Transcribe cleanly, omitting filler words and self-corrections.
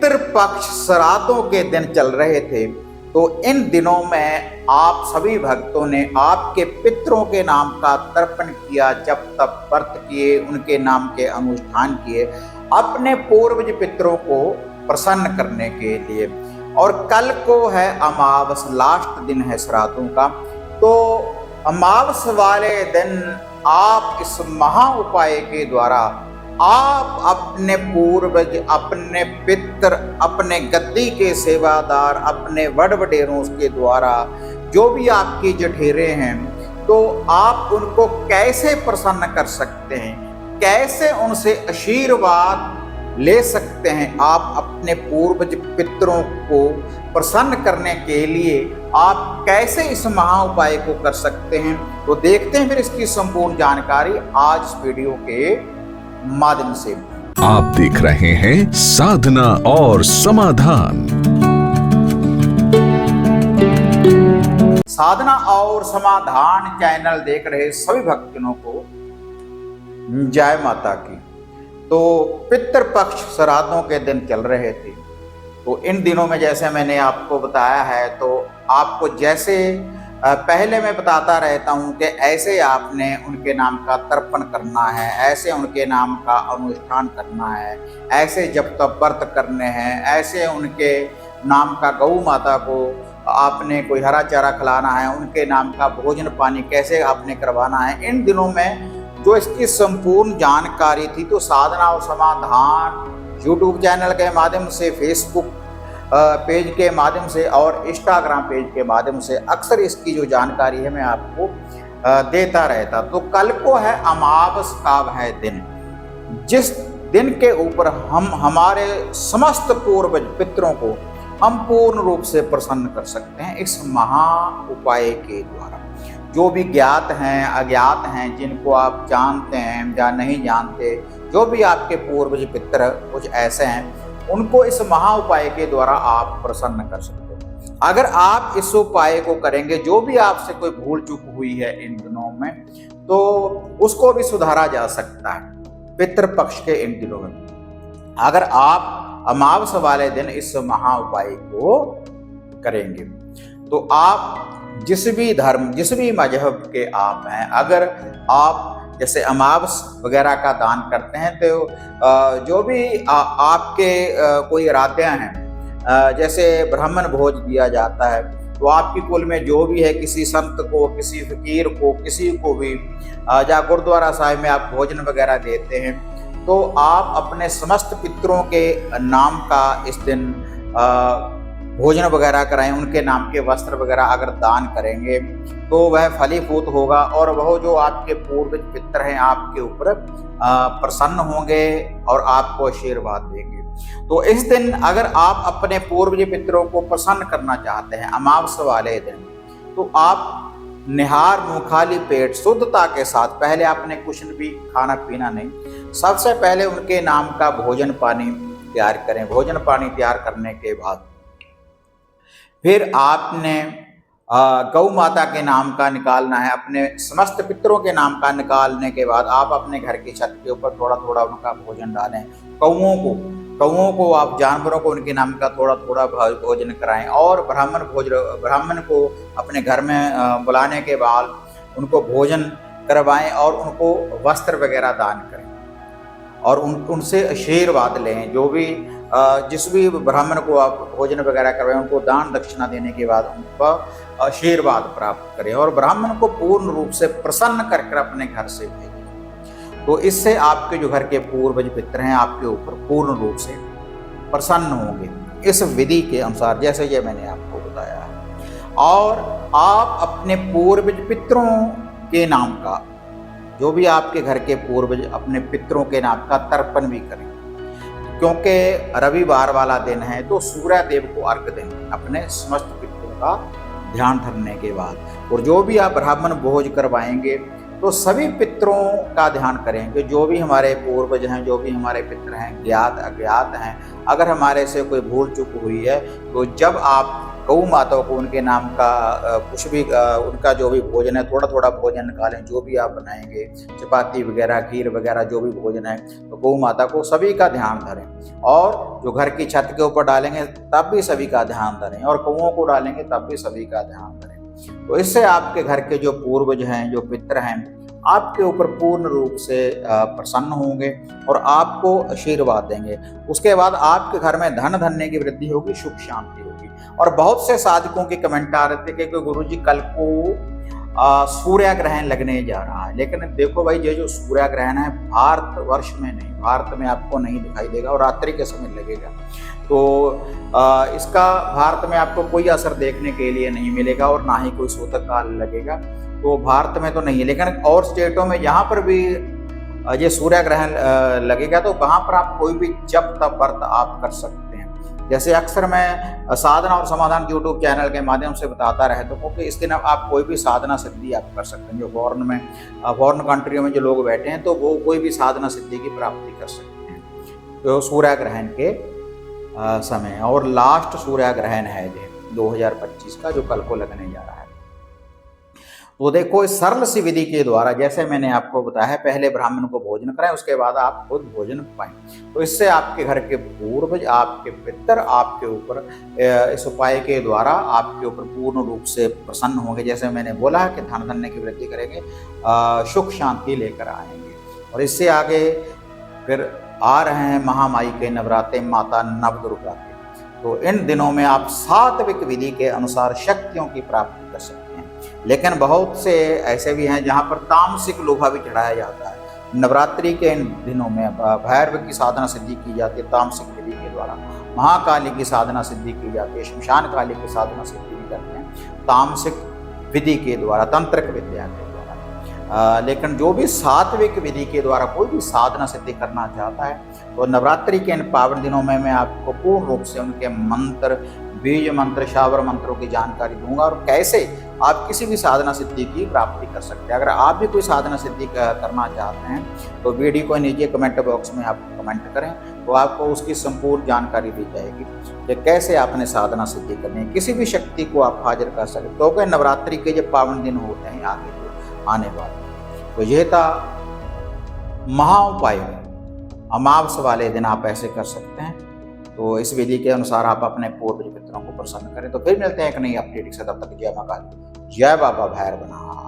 पितृपक्ष श्राद्धों के दिन चल रहे थे, तो इन दिनों में आप सभी भक्तों ने आपके पितरों के नाम का तर्पण किया, जप तप व्रत किए, उनके नाम के अनुष्ठान किए, अपने पूर्वज पितरों को प्रसन्न करने के लिए। और कल को है अमावस, लास्ट दिन है श्राद्धों का। तो अमावस वाले दिन आप इस महा उपाय के द्वारा आप अपने पूर्वज, अपने पितर, अपने गद्दी के सेवादार, अपने वड वडेरों के द्वारा जो भी आपके जठेरे हैं, तो आप उनको कैसे प्रसन्न कर सकते हैं, कैसे उनसे आशीर्वाद ले सकते हैं। आप अपने पूर्वज पितरों को प्रसन्न करने के लिए आप कैसे इस महा उपाय को कर सकते हैं, तो देखते हैं फिर इसकी संपूर्ण जानकारी आज इस वीडियो के माध्यम से। आप देख रहे हैं साधना और समाधान। साधना और समाधान चैनल देख रहे सभी भक्तजनों को जय माता की। तो पितृपक्ष श्राद्धों के दिन चल रहे थे, तो इन दिनों में जैसे मैंने आपको बताया है, तो आपको जैसे पहले मैं बताता रहता हूँ कि ऐसे आपने उनके नाम का तर्पण करना है, ऐसे उनके नाम का अनुष्ठान करना है, ऐसे जप तप व्रत करने हैं, ऐसे उनके नाम का गौ माता को आपने कोई हरा चारा खिलाना है, उनके नाम का भोजन पानी कैसे आपने करवाना है। इन दिनों में जो इसकी संपूर्ण जानकारी थी, तो साधना और समाधान यूट्यूब चैनल के माध्यम से, फेसबुक पेज के माध्यम से और इंस्टाग्राम पेज के माध्यम से अक्सर इसकी जो जानकारी है मैं आपको देता रहता। तो कल को है अमावस का वह दिन, जिस दिन के ऊपर हम हमारे समस्त पूर्वज पितरों को हम पूर्ण रूप से प्रसन्न कर सकते हैं इस महा उपाय के द्वारा। जो भी ज्ञात हैं, अज्ञात हैं, जिनको आप जानते हैं या नहीं जानते, जो भी आपके पूर्वज पितर कुछ ऐसे हैं, उनको इस महा उपाय के द्वारा आप प्रसन्न कर सकते हैं। अगर आप इस उपाय को करेंगे, जो भी आपसे कोई भूल चूक हुई है इन दिनों में, तो उसको भी सुधारा जा सकता है पितृपक्ष के इन दिनों में, अगर आप अमावस वाले दिन इस महा उपाय को करेंगे। तो आप जिस भी धर्म, जिस भी मजहब के आप हैं, अगर आप जैसे अमावस वगैरह का दान करते हैं, तो जो भी आपके कोई आराध्य हैं, जैसे ब्राह्मण भोज दिया जाता है, तो आपकी कुल में जो भी है, किसी संत को, किसी फकीर को, किसी को भी या गुरुद्वारा साहिब में आप भोजन वगैरह देते हैं, तो आप अपने समस्त पितरों के नाम का इस दिन भोजन वगैरह कराएं, उनके नाम के वस्त्र वगैरह अगर दान करेंगे तो वह फलीभूत होगा, और वह जो आपके पूर्वज पितर हैं आपके ऊपर प्रसन्न होंगे और आपको आशीर्वाद देंगे। तो इस दिन अगर आप अपने पूर्वज पितरों को प्रसन्न करना चाहते हैं अमावस वाले दिन, तो आप निहार मुँह खाली पेट शुद्धता के साथ, पहले आपने कुछ भी खाना पीना नहीं, सबसे पहले उनके नाम का भोजन पानी तैयार करें। भोजन पानी तैयार करने के बाद फिर आपने गौ माता के नाम का निकालना है, अपने समस्त पितरों के नाम का निकालने के बाद आप अपने घर की छत के ऊपर थोड़ा थोड़ा उनका भोजन डालें। कौओं को आप जानवरों को उनके नाम का थोड़ा थोड़ा भोजन कराएं, और ब्राह्मण को अपने घर में बुलाने के बाद उनको भोजन करवाएं और उनको वस्त्र वगैरह दान करें और उनसे आशीर्वाद लें। जो भी जिस भी ब्राह्मण को आप भोजन वगैरह करवाएं, उनको दान दक्षिणा देने के बाद उनका आशीर्वाद प्राप्त करें और ब्राह्मण को पूर्ण रूप से प्रसन्न कर अपने घर से भेजें। तो इससे आपके जो घर के पूर्वज पितर हैं आपके ऊपर पूर्ण रूप से प्रसन्न होंगे इस विधि के अनुसार, जैसे ये मैंने आपको बताया है। और आप अपने पूर्वज पितरों के नाम का, जो भी आपके घर के पूर्वज अपने पितरों के नाम का तर्पण भी करें, क्योंकि रविवार वाला दिन है, तो सूर्य देव को अर्घ दें अपने समस्त पितरों का ध्यान धरने के बाद। और जो भी आप ब्राह्मण भोज करवाएंगे, तो सभी पितरों का ध्यान करेंगे, जो भी हमारे पूर्वज हैं, जो भी हमारे पितर हैं, ज्ञात अज्ञात हैं। अगर हमारे से कोई भूल चूक हुई है, तो जब आप गौ माताओं को उनके नाम का कुछ भी उनका जो भी भोजन है थोड़ा थोड़ा भोजन निकालें, जो भी आप बनाएंगे चपाती वगैरह खीर वगैरह जो भी भोजन है, तो गौ माता को सभी का ध्यान धरें। और जो घर की छत के ऊपर डालेंगे तब भी सभी का ध्यान धरें, और कौओं को डालेंगे तब भी सभी का ध्यान धरें। तो इससे आपके घर के जो पूर्वज हैं, जो पितर हैं, आपके ऊपर पूर्ण रूप से प्रसन्न होंगे और आपको आशीर्वाद देंगे। उसके बाद आपके घर में धन धन्य की वृद्धि होगी, सुख शांति होगी। और बहुत से साधकों के कमेंट आ रहे थे कि गुरुजी कल को सूर्य ग्रहण लगने जा रहा है, लेकिन देखो भाई ये जो सूर्य ग्रहण है भारत वर्ष में नहीं, भारत में आपको नहीं दिखाई देगा और रात्रि के समय लगेगा। तो इसका भारत में आपको कोई असर देखने के लिए नहीं मिलेगा और ना ही कोई सूतक काल लगेगा। तो भारत में तो नहीं है, लेकिन और स्टेटों में जहाँ पर भी ये सूर्य ग्रहण लगेगा तो वहाँ पर आप कोई भी जप तप व्रत आप कर सकते हैं। जैसे अक्सर मैं साधना और समाधान यूट्यूब चैनल के माध्यम से बताता रहता हूँ कि इस दिन आप कोई भी साधना सिद्धि आप कर सकते हैं। जो फॉरेन कंट्रियों में जो लोग बैठे हैं तो वो कोई भी साधना सिद्धि की प्राप्ति कर सकते हैं तो सूर्य ग्रहण के समय। और लास्ट सूर्य ग्रहण है ये 2025 का, जो कल को लगने जा रहा है। तो देखो इस सरल सी विधि के द्वारा, जैसे मैंने आपको बताया, पहले ब्राह्मण को भोजन कराएं, उसके बाद आप खुद भोजन पाएं। तो इससे आपके घर के पूर्वज, आपके पितर आपके ऊपर इस उपाय के द्वारा आपके ऊपर पूर्ण रूप से प्रसन्न होंगे। जैसे मैंने बोला कि धन धन्य की वृद्धि करेंगे, सुख शांति लेकर आएंगे। और इससे आगे फिर आ रहे हैं महामाई के नवरात्रे, माता नवदुर्गा के। तो इन दिनों में आप सात्विक विधि के अनुसार शक्तियों की प्राप्ति कर सकते हैं। लेकिन बहुत से ऐसे भी हैं जहाँ पर तामसिक लोहा भी चढ़ाया जाता है। नवरात्रि के इन दिनों में भैरव की साधना सिद्धि की जाती है तामसिक विधि के द्वारा, महाकाली की साधना सिद्धि की जाती है, शमशान काली की साधना सिद्धि भी करते हैं तामसिक विधि के द्वारा, तंत्रिक विद्या के द्वारा। लेकिन जो भी सात्विक विधि के द्वारा कोई भी साधना सिद्धि करना चाहता है तो नवरात्रि के इन पावन दिनों में मैं आपको पूर्ण रूप से उनके मंत्र, बीज मंत्र, शावर मंत्रों की जानकारी दूंगा और कैसे आप किसी भी साधना सिद्धि की प्राप्ति कर सकते हैं। अगर आप भी कोई साधना सिद्धि करना चाहते हैं तो वीडियो को नीचे कमेंट बॉक्स में आप कमेंट करें, तो आपको उसकी संपूर्ण जानकारी दी जाएगी कि कैसे आपने साधना सिद्धि करनी है। किसी भी शक्ति को आप हाजिर कर सकते हो, क्योंकि नवरात्रि के जब पावन दिन होते हैं आगे जो आने वाले, तो यह था महा उपाय। अमावस्या वाले दिन आप ऐसे कर सकते हैं। तो इस विधि के अनुसार आप अपने पूर्वज पितरों को प्रसन्न करें। तो फिर मिलते हैं एक नई अपडेट के साथ, तब तक जय मां काली, जय बाबा भैरवनाथ।